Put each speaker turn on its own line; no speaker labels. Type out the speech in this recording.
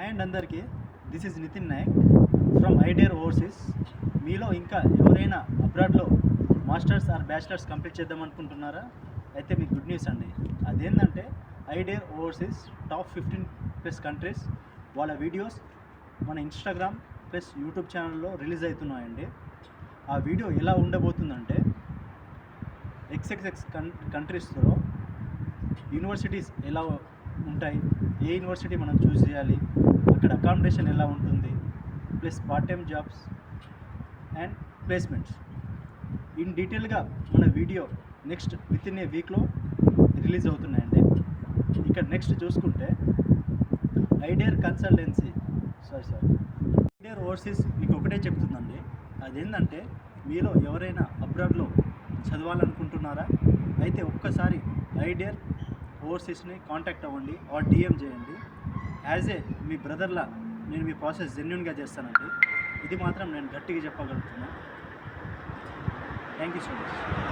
And అందరికీ this is Nitin Nayak from ఐడియర్ overseas. మీలో ఇంకా ఎవరైనా అబ్రాడ్లో మాస్టర్స్ ఆర్ బ్యాచిలర్స్ కంప్లీట్ చేద్దాం అనుకుంటున్నారా? అయితే మీకు గుడ్ న్యూస్ అండి. అదేంటంటే ఐడియర్ ఓవర్సీస్ టాప్ 15+ కంట్రీస్ వాళ్ళ వీడియోస్ మన ఇన్స్టాగ్రామ్ ప్లస్ యూట్యూబ్ ఛానల్లో రిలీజ్ అవుతున్నాయండి. ఆ వీడియో ఎలా ఉండబోతుందంటే ఎక్స్ఎక్స్ఎక్స్ కంట్రీస్లో యూనివర్సిటీస్ ఎలా ఉంటాయి, ఏ యూనివర్సిటీ మనం చూస్ చేయాలి, అక్కడ అకామిడేషన్ ఎలా ఉంటుంది, plus part time jobs and placements in డీటెయిల్గా మన video next with in a వీక్లో రిలీజ్ అవుతున్నాయండి. ఇక్కడ నెక్స్ట్ చూసుకుంటే ఐడియర్ కన్సల్టెన్సీ ఐడియర్ ఓవర్సీస్ మీకు ఒకటే చెప్తుందండి. అదేంటంటే మీలో ఎవరైనా అబ్రాడ్లో చదవాలనుకుంటున్నారా? అయితే ఒక్కసారి ఐడియర్ ఓవర్సీస్ని కాంటాక్ట్ అవ్వండి ఆర్ డిఎం చేయండి. యాజ్ ఏ మీ బ్రదర్లా నేను మీ ప్రాసెస్ జెన్యూన్గా చేస్తానండి. ఇది మాత్రం నేను గట్టిగా చెప్పగలుగుతున్నాను. Thank you so much.